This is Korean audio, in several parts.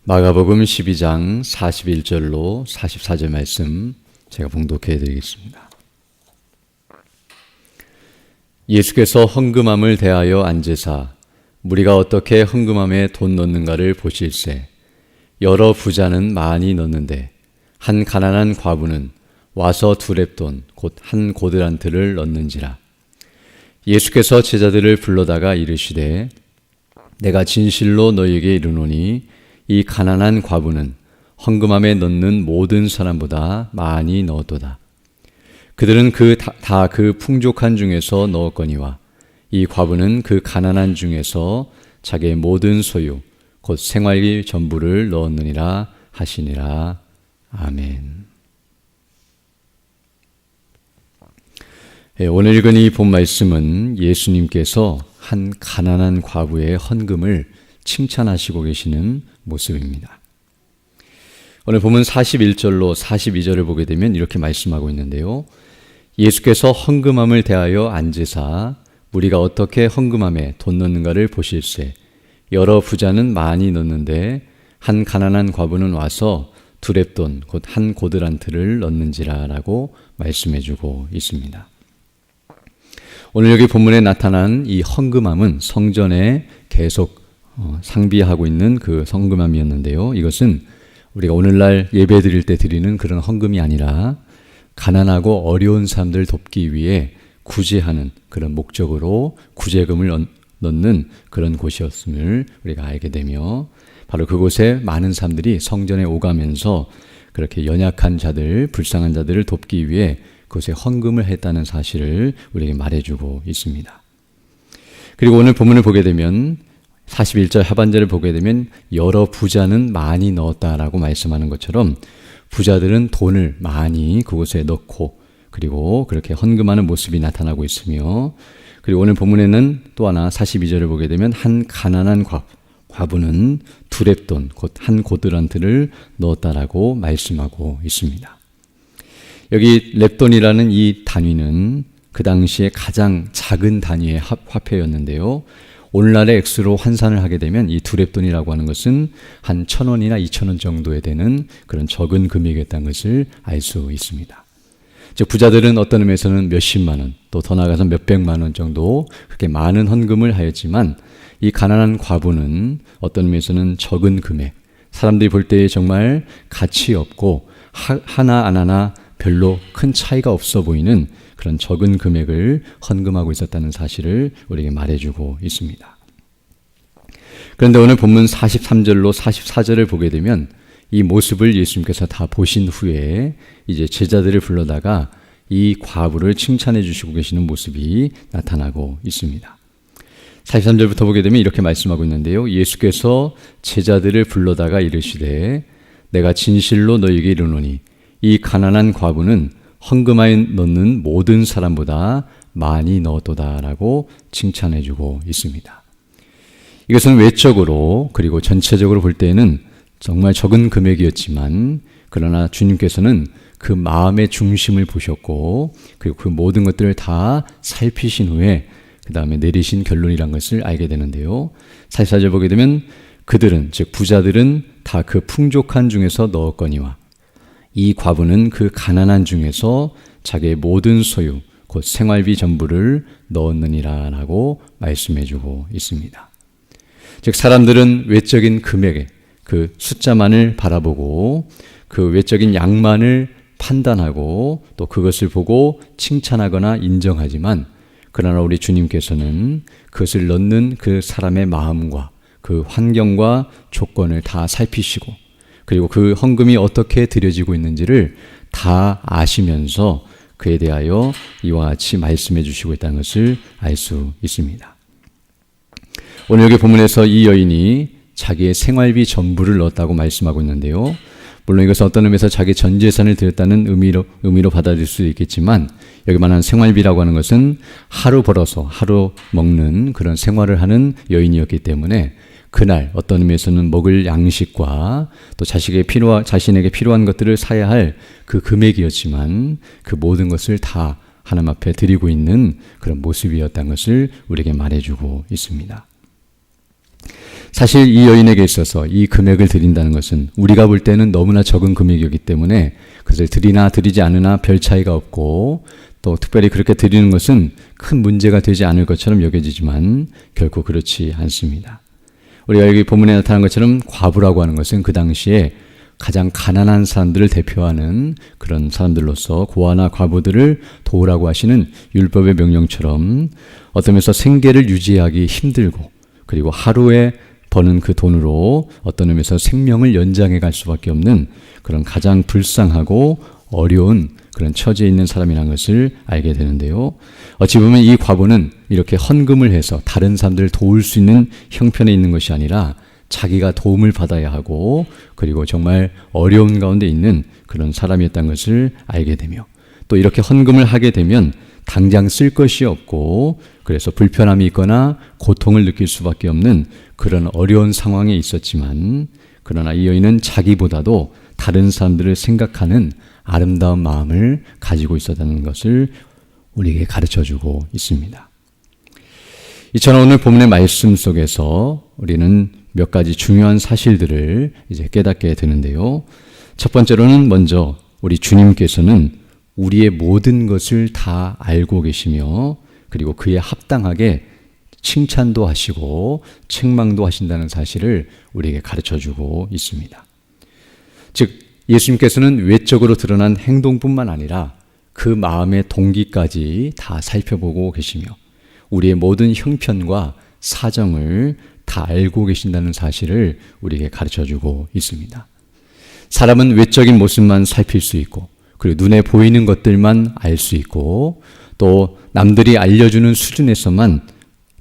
마가복음 12장 41절로 44절 말씀 제가 봉독해 드리겠습니다. 예수께서 헌금함을 대하여 앉으사 무리가 어떻게 헌금함에 돈 넣는가를 보실세. 여러 부자는 많이 넣는데 한 가난한 과부는 와서 두 렙돈 곧 한 고드란트를 넣는지라. 예수께서 제자들을 불러다가 이르시되 내가 진실로 너희에게 이르노니 이 가난한 과부는 헌금함에 넣는 모든 사람보다 많이 넣었도다. 그들은 다 그 풍족한 중에서 넣었거니와 이 과부는 그 가난한 중에서 자기의 모든 소유 곧 생활비 전부를 넣었느니라 하시니라. 아멘. 오늘 읽은 이 본 말씀은 예수님께서 한 가난한 과부의 헌금을 칭찬하시고 계시는 모습입니다. 오늘 보면 41절로 42절을 보게 되면 이렇게 말씀하고 있는데요. 예수께서 헌금함을 대하여 앉으사 우리가 어떻게 헌금함에 돈 넣는가를 보실세. 여러 부자는 많이 넣는데 한 가난한 과부는 와서 두 렙돈 곧 한 고드란트를 넣는지라 라고 말씀해주고 있습니다. 오늘 여기 본문에 나타난 이 헌금함은 성전에 계속 상비하고 있는 그 헌금함이었는데요. 이것은 우리가 오늘날 예배 드릴 때 드리는 그런 헌금이 아니라 가난하고 어려운 사람들 돕기 위해 구제하는 그런 목적으로 구제금을 넣는 그런 곳이었음을 우리가 알게 되며 바로 그곳에 많은 사람들이 성전에 오가면서 그렇게 연약한 자들, 불쌍한 자들을 돕기 위해 그곳에 헌금을 했다는 사실을 우리에게 말해주고 있습니다. 그리고 오늘 본문을 보게 되면 41절 하반절을 보게 되면 여러 부자는 많이 넣었다라고 말씀하는 것처럼 부자들은 돈을 많이 그곳에 넣고 그리고 그렇게 헌금하는 모습이 나타나고 있으며 그리고 오늘 본문에는 또 하나 42절을 보게 되면 한 가난한 과부는 두 렙돈 곧 한 고드란트를 넣었다라고 말씀하고 있습니다. 여기 렙돈이라는 이 단위는 그 당시에 가장 작은 단위의 화폐였는데요. 오늘날의 액수로 환산을 하게 되면 이 두 렙돈이라고 하는 것은 한 1,000원이나 2,000원 정도에 되는 그런 적은 금액이었다는 것을 알 수 있습니다. 즉 부자들은 어떤 의미에서는 몇십만 원, 또 더 나아가서 몇백만 원 정도 그렇게 많은 헌금을 하였지만 이 가난한 과부는 어떤 의미에서는 적은 금액, 사람들이 볼 때에 정말 가치 없고 하나 안 하나 별로 큰 차이가 없어 보이는 그런 적은 금액을 헌금하고 있었다는 사실을 우리에게 말해주고 있습니다. 그런데 오늘 본문 43절로 44절을 보게 되면 이 모습을 예수님께서 다 보신 후에 이제 제자들을 불러다가 이 과부를 칭찬해 주시고 계시는 모습이 나타나고 있습니다. 43절부터 보게 되면 이렇게 말씀하고 있는데요. 예수께서 제자들을 불러다가 이르시되 내가 진실로 너희에게 이르노니 이 가난한 과부는 헌금함에 넣는 모든 사람보다 많이 넣었도다라고 칭찬해주고 있습니다. 이것은 외적으로 그리고 전체적으로 볼 때에는 정말 적은 금액이었지만 그러나 주님께서는 그 마음의 중심을 보셨고 그리고 그 모든 것들을 다 살피신 후에 그 다음에 내리신 결론이란 것을 알게 되는데요. 44절 보게 되면 그들은 즉 부자들은 다 그 풍족한 중에서 넣었거니와 이 과부는 그 가난한 중에서 자기의 모든 소유 곧 생활비 전부를 넣었느니라 라고 말씀해주고 있습니다. 즉 사람들은 외적인 금액에 그 숫자만을 바라보고 그 외적인 양만을 판단하고 또 그것을 보고 칭찬하거나 인정하지만 그러나 우리 주님께서는 그것을 넣는 그 사람의 마음과 그 환경과 조건을 다 살피시고 그리고 그 헌금이 어떻게 드려지고 있는지를 다 아시면서 그에 대하여 이와 같이 말씀해 주시고 있다는 것을 알 수 있습니다. 오늘 여기 본문에서 이 여인이 자기의 생활비 전부를 넣었다고 말씀하고 있는데요. 물론 이것은 어떤 의미에서 자기 전 재산을 드렸다는 의미로 받아들일 수도 있겠지만 여기 말하는 생활비라고 하는 것은 하루 벌어서 하루 먹는 그런 생활을 하는 여인이었기 때문에 그날 어떤 의미에서는 먹을 양식과 또 자신에게 필요한 것들을 사야 할 그 금액이었지만 그 모든 것을 다 하나님 앞에 드리고 있는 그런 모습이었다는 것을 우리에게 말해주고 있습니다. 사실 이 여인에게 있어서 이 금액을 드린다는 것은 우리가 볼 때는 너무나 적은 금액이기 때문에 그것을 드리나 드리지 않으나 별 차이가 없고 또 특별히 그렇게 드리는 것은 큰 문제가 되지 않을 것처럼 여겨지지만 결코 그렇지 않습니다. 우리가 여기 본문에 나타난 것처럼 과부라고 하는 것은 그 당시에 가장 가난한 사람들을 대표하는 그런 사람들로서 고아나 과부들을 도우라고 하시는 율법의 명령처럼 어떤 면에서 생계를 유지하기 힘들고 그리고 하루에 버는 그 돈으로 어떤 의미에서 생명을 연장해 갈 수밖에 없는 그런 가장 불쌍하고 어려운 그런 처지에 있는 사람이라는 것을 알게 되는데요. 어찌 보면 이 과부는 이렇게 헌금을 해서 다른 사람들을 도울 수 있는 형편에 있는 것이 아니라 자기가 도움을 받아야 하고 그리고 정말 어려운 가운데 있는 그런 사람이었다는 것을 알게 되며 또 이렇게 헌금을 하게 되면 당장 쓸 것이 없고 그래서 불편함이 있거나 고통을 느낄 수밖에 없는 그런 어려운 상황에 있었지만 그러나 이 여인은 자기보다도 다른 사람들을 생각하는 아름다운 마음을 가지고 있었다는 것을 우리에게 가르쳐주고 있습니다. 이처럼 오늘 본문의 말씀 속에서 우리는 몇 가지 중요한 사실들을 이제 깨닫게 되는데요. 첫 번째로는 먼저 우리 주님께서는 우리의 모든 것을 다 알고 계시며 그리고 그에 합당하게 칭찬도 하시고 책망도 하신다는 사실을 우리에게 가르쳐주고 있습니다. 즉 예수님께서는 외적으로 드러난 행동뿐만 아니라 그 마음의 동기까지 다 살펴보고 계시며 우리의 모든 형편과 사정을 다 알고 계신다는 사실을 우리에게 가르쳐주고 있습니다. 사람은 외적인 모습만 살필 수 있고 그리고 눈에 보이는 것들만 알 수 있고 또 남들이 알려주는 수준에서만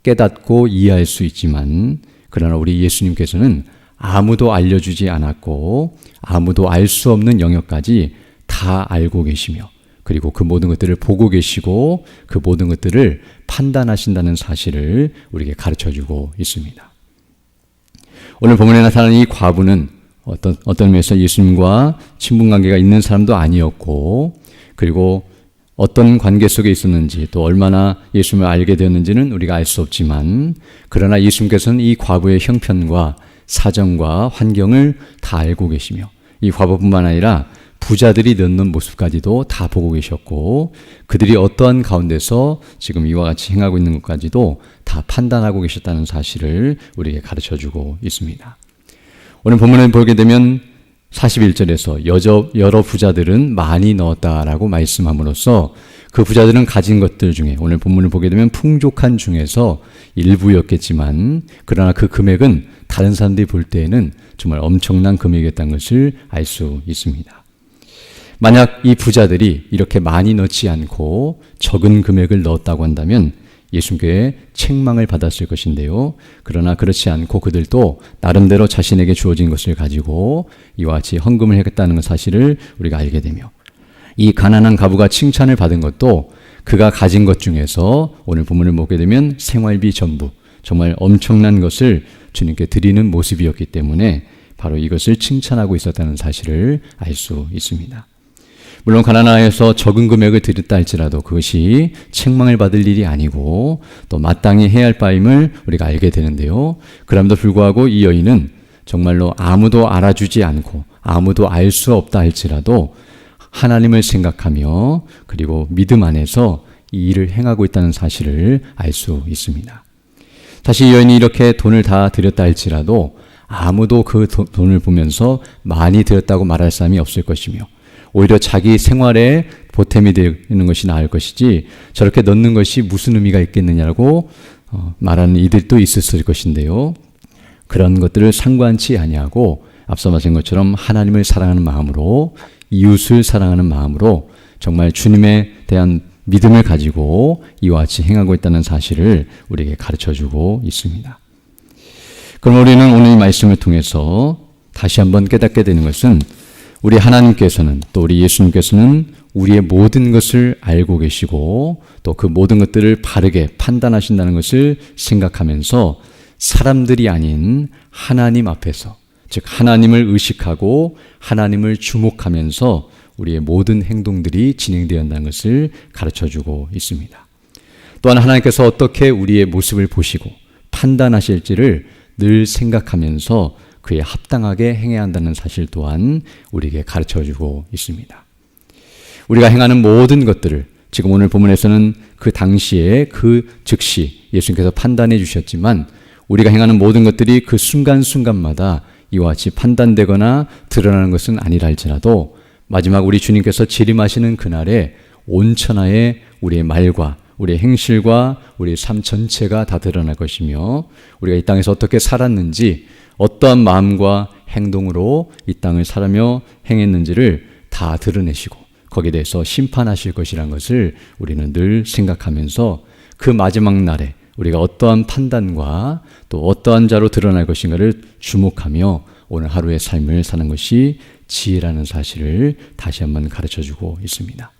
깨닫고 이해할 수 있지만 그러나 우리 예수님께서는 아무도 알려주지 않았고 아무도 알 수 없는 영역까지 다 알고 계시며 그리고 그 모든 것들을 보고 계시고 그 모든 것들을 판단하신다는 사실을 우리에게 가르쳐주고 있습니다. 오늘 본문에 나타나는 이 과부는 어떤 면에서 예수님과 친분관계가 있는 사람도 아니었고 그리고 어떤 관계 속에 있었는지 또 얼마나 예수님을 알게 되었는지는 우리가 알 수 없지만 그러나 예수님께서는 이 과부의 형편과 사정과 환경을 다 알고 계시며 이 과부뿐만 아니라 부자들이 넣는 모습까지도 다 보고 계셨고 그들이 어떠한 가운데서 지금 이와 같이 행하고 있는 것까지도 다 판단하고 계셨다는 사실을 우리에게 가르쳐주고 있습니다. 오늘 본문을 보게 되면 41절에서 여러 부자들은 많이 넣었다라고 말씀함으로써 그 부자들은 가진 것들 중에 오늘 본문을 보게 되면 풍족한 중에서 일부였겠지만 그러나 그 금액은 다른 사람들이 볼 때에는 정말 엄청난 금액이었다는 것을 알 수 있습니다. 만약 이 부자들이 이렇게 많이 넣지 않고 적은 금액을 넣었다고 한다면 예수님께 책망을 받았을 것인데요. 그러나 그렇지 않고 그들도 나름대로 자신에게 주어진 것을 가지고 이와 같이 헌금을 했다는 사실을 우리가 알게 되며 이 가난한 과부가 칭찬을 받은 것도 그가 가진 것 중에서 오늘 본문을 보게 되면 생활비 전부 정말 엄청난 것을 주님께 드리는 모습이었기 때문에 바로 이것을 칭찬하고 있었다는 사실을 알 수 있습니다. 물론 가난하여서 적은 금액을 드렸다 할지라도 그것이 책망을 받을 일이 아니고 또 마땅히 해야 할 바임을 우리가 알게 되는데요. 그럼에도 불구하고 이 여인은 정말로 아무도 알아주지 않고 아무도 알 수 없다 할지라도 하나님을 생각하며 그리고 믿음 안에서 이 일을 행하고 있다는 사실을 알 수 있습니다. 다시 이 여인이 이렇게 돈을 다 드렸다 할지라도 아무도 그 돈을 보면서 많이 드렸다고 말할 사람이 없을 것이며 오히려 자기 생활에 보탬이 되는 것이 나을 것이지 저렇게 넣는 것이 무슨 의미가 있겠느냐고 말하는 이들도 있었을 것인데요. 그런 것들을 상관치 아니하고 앞서 말씀한 것처럼 하나님을 사랑하는 마음으로 이웃을 사랑하는 마음으로 정말 주님에 대한 믿음을 가지고 이와 같이 행하고 있다는 사실을 우리에게 가르쳐주고 있습니다. 그럼 우리는 오늘 이 말씀을 통해서 다시 한번 깨닫게 되는 것은 우리 하나님께서는 또 우리 예수님께서는 우리의 모든 것을 알고 계시고 또 그 모든 것들을 바르게 판단하신다는 것을 생각하면서 사람들이 아닌 하나님 앞에서 즉 하나님을 의식하고 하나님을 주목하면서 우리의 모든 행동들이 진행되어야 한다는 것을 가르쳐주고 있습니다. 또한 하나님께서 어떻게 우리의 모습을 보시고 판단하실지를 늘 생각하면서 그에 합당하게 행해야 한다는 사실 또한 우리에게 가르쳐주고 있습니다. 우리가 행하는 모든 것들을 지금 오늘 본문에서는 그 당시에 그 즉시 예수님께서 판단해 주셨지만 우리가 행하는 모든 것들이 그 순간순간마다 이와 같이 판단되거나 드러나는 것은 아니라 할지라도 마지막 우리 주님께서 재림하시는 그날에 온천하에 우리의 말과 우리의 행실과 우리의 삶 전체가 다 드러날 것이며 우리가 이 땅에서 어떻게 살았는지 어떠한 마음과 행동으로 이 땅을 살아며 행했는지를 다 드러내시고 거기에 대해서 심판하실 것이라는 것을 우리는 늘 생각하면서 그 마지막 날에 우리가 어떠한 판단과 또 어떠한 자로 드러날 것인가를 주목하며 오늘 하루의 삶을 사는 것이 지혜라는 사실을 다시 한번 가르쳐주고 있습니다.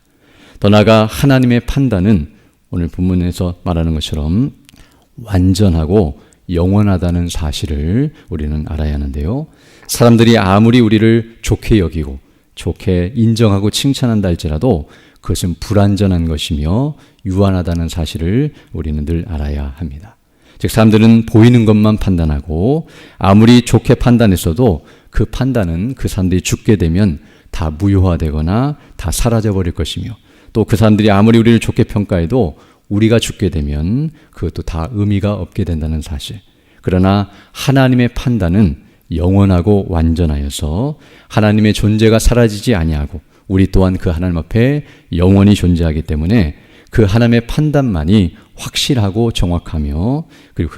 더 나아가 하나님의 판단은 오늘 본문에서 말하는 것처럼 완전하고 영원하다는 사실을 우리는 알아야 하는데요. 사람들이 아무리 우리를 좋게 여기고 좋게 인정하고 칭찬한다 할지라도 그것은 불완전한 것이며 유한하다는 사실을 우리는 늘 알아야 합니다. 즉 사람들은 보이는 것만 판단하고 아무리 좋게 판단했어도 그 판단은 그 사람들이 죽게 되면 다 무효화되거나 다 사라져버릴 것이며 또 그 사람들이 아무리 우리를 좋게 평가해도 우리가 죽게 되면 그것도 다 의미가 없게 된다는 사실. 그러나 하나님의 판단은 영원하고 완전하여서 하나님의 존재가 사라지지 아니하고 우리 또한 그 하나님 앞에 영원히 존재하기 때문에 그 하나님의 판단만이 확실하고 정확하며 그리고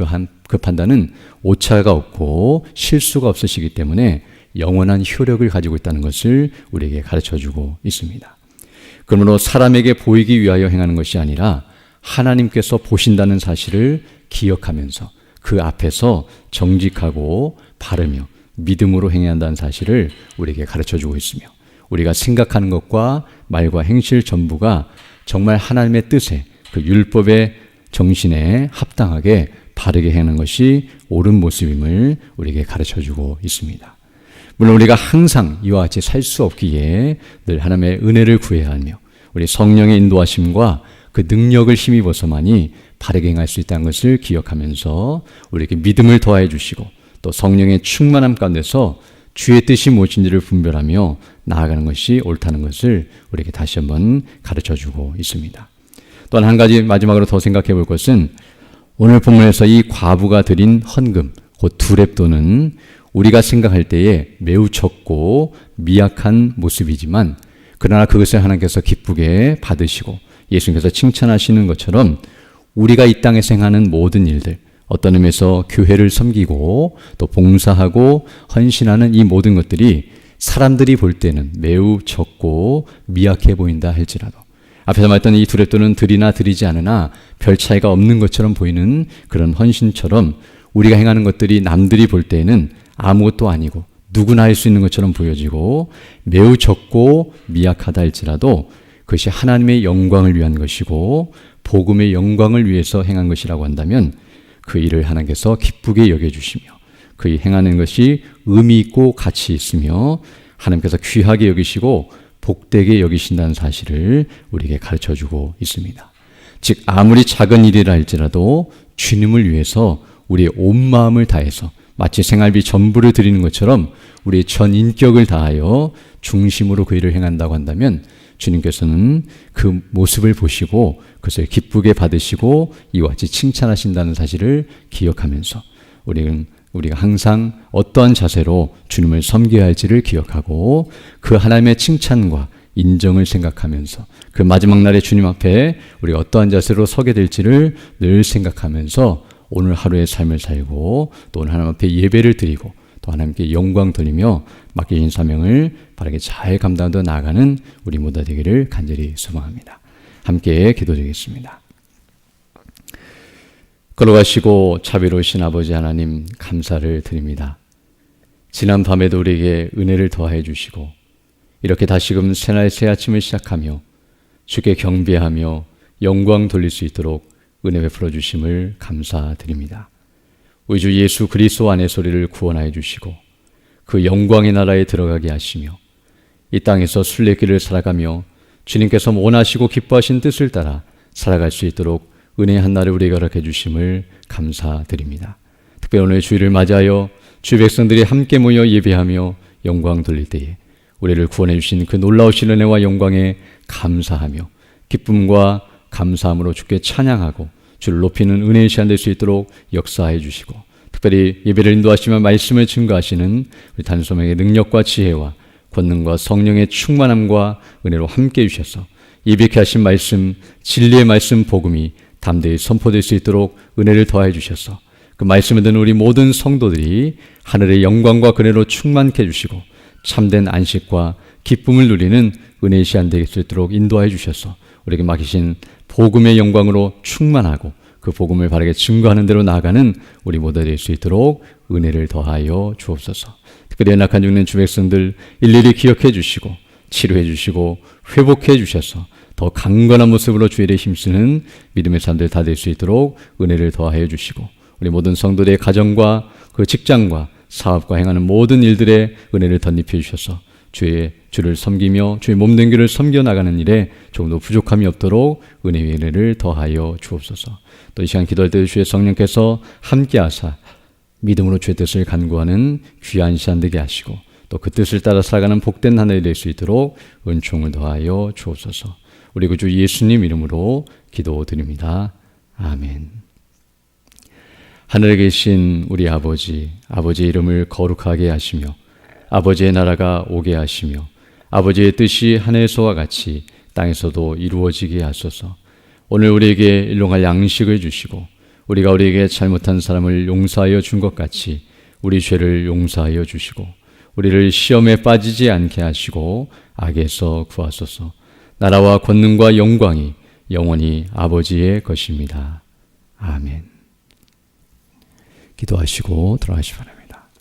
그 판단은 오차가 없고 실수가 없으시기 때문에 영원한 효력을 가지고 있다는 것을 우리에게 가르쳐주고 있습니다. 그러므로 사람에게 보이기 위하여 행하는 것이 아니라 하나님께서 보신다는 사실을 기억하면서 그 앞에서 정직하고 바르며 믿음으로 행해야 한다는 사실을 우리에게 가르쳐주고 있으며 우리가 생각하는 것과 말과 행실 전부가 정말 하나님의 뜻에 그 율법의 정신에 합당하게 바르게 행하는 것이 옳은 모습임을 우리에게 가르쳐주고 있습니다. 물론 우리가 항상 이와 같이 살 수 없기에 늘 하나님의 은혜를 구해야 하며 우리 성령의 인도하심과 그 능력을 힘입어서만이 바르게 행할 수 있다는 것을 기억하면서 우리에게 믿음을 더해 주시고 또 성령의 충만함 가운데서 주의 뜻이 무엇인지를 분별하며 나아가는 것이 옳다는 것을 우리에게 다시 한번 가르쳐주고 있습니다. 또한 한 가지 마지막으로 더 생각해 볼 것은 오늘 본문에서 이 과부가 드린 헌금 곧 두렙돈은 우리가 생각할 때에 매우 적고 미약한 모습이지만 그러나 그것을 하나님께서 기쁘게 받으시고 예수님께서 칭찬하시는 것처럼 우리가 이 땅에서 행하는 모든 일들 어떤 의미에서 교회를 섬기고 또 봉사하고 헌신하는 이 모든 것들이 사람들이 볼 때는 매우 적고 미약해 보인다 할지라도 앞에서 말했던 이 두렙돈은 드리나 드리지 않으나 별 차이가 없는 것처럼 보이는 그런 헌신처럼 우리가 행하는 것들이 남들이 볼 때에는 아무것도 아니고 누구나 할 수 있는 것처럼 보여지고 매우 적고 미약하다 할지라도 그것이 하나님의 영광을 위한 것이고 복음의 영광을 위해서 행한 것이라고 한다면 그 일을 하나님께서 기쁘게 여겨주시며 그 일 행하는 것이 의미 있고 가치 있으며 하나님께서 귀하게 여기시고 복되게 여기신다는 사실을 우리에게 가르쳐주고 있습니다. 즉 아무리 작은 일이라 할지라도 주님을 위해서 우리의 온 마음을 다해서 마치 생활비 전부를 드리는 것처럼 우리의 전 인격을 다하여 중심으로 그 일을 행한다고 한다면 주님께서는 그 모습을 보시고 그것을 기쁘게 받으시고 이와 같이 칭찬하신다는 사실을 기억하면서 우리가 항상 어떠한 자세로 주님을 섬겨야 할지를 기억하고 그 하나님의 칭찬과 인정을 생각하면서 그 마지막 날에 주님 앞에 우리가 어떠한 자세로 서게 될지를 늘 생각하면서 오늘 하루의 삶을 살고 또 오늘 하나님 앞에 예배를 드리고 또 하나님께 영광 돌리며 맡겨진 사명을 바르게 잘 감당하며 나아가는 우리 모두 되기를 간절히 소망합니다. 함께 기도드리겠습니다. 걸어가시고 자비로우신 아버지 하나님 감사를 드립니다. 지난 밤에도 우리에게 은혜를 더해 주시고 이렇게 다시금 새날 새 아침을 시작하며 주께 경배하며 영광 돌릴 수 있도록 은혜 베풀어 주심을 감사드립니다. 우리 주 예수 그리스도 안에서 우리를 구원하여 주시고 그 영광의 나라에 들어가게 하시며 이 땅에서 순례길을 살아가며 주님께서 원하시고 기뻐하신 뜻을 따라 살아갈 수 있도록 은혜의 한날을 우리에게 허락해 주심을 감사드립니다. 특별히 오늘 주일을 맞이하여 주의 백성들이 함께 모여 예배하며 영광 돌릴 때에 우리를 구원해 주신 그 놀라우신 은혜와 영광에 감사하며 기쁨과 감사함으로 주께 찬양하고 주를 높이는 은혜의 시간 될 수 있도록 역사해 주시고, 특별히 예배를 인도하시며 말씀을 증거하시는 우리 단소명의 능력과 지혜와 권능과 성령의 충만함과 은혜로 함께 해주셔서 예비케 하신 말씀, 진리의 말씀 복음이 담대히 선포될 수 있도록 은혜를 더해 주셔서 그 말씀을 듣는 우리 모든 성도들이 하늘의 영광과 은혜로 충만케 해주시고 참된 안식과 기쁨을 누리는 은혜의 시간 될 수 있도록 인도해 주셔서 우리에게 맡기신 복음의 영광으로 충만하고 그 복음을 바르게 증거하는 대로 나아가는 우리 모두 될 수 있도록 은혜를 더하여 주옵소서. 특별히 연약한 죽는 주 백성들 일일이 기억해 주시고 치료해 주시고 회복해 주셔서 더 강건한 모습으로 주의 일에 힘쓰는 믿음의 사람들 다 될 수 있도록 은혜를 더하여 주시고, 우리 모든 성도들의 가정과 그 직장과 사업과 행하는 모든 일들의 은혜를 덧입혀 주셔서 주를 섬기며 주의 몸된 교를 섬겨 나가는 일에 조금도 부족함이 없도록 은혜의 은혜를 더하여 주옵소서. 또 이 시간 기도할 때 주의 성령께서 함께하사 믿음으로 주의 뜻을 간구하는 귀한 시간 되게 하시고 또 그 뜻을 따라 살아가는 복된 한 해가 될 수 있도록 은총을 더하여 주옵소서. 우리 구주 예수님 이름으로 기도드립니다. 아멘. 하늘에 계신 우리 아버지, 아버지의 이름을 거룩하게 하시며 아버지의 나라가 오게 하시며 아버지의 뜻이 하늘에서와 같이 땅에서도 이루어지게 하소서. 오늘 우리에게 일용할 양식을 주시고 우리가 우리에게 잘못한 사람을 용서하여 준 것 같이 우리 죄를 용서하여 주시고 우리를 시험에 빠지지 않게 하시고 악에서 구하소서. 나라와 권능과 영광이 영원히 아버지의 것입니다. 아멘. 기도하시고 들어가시기 바랍니다.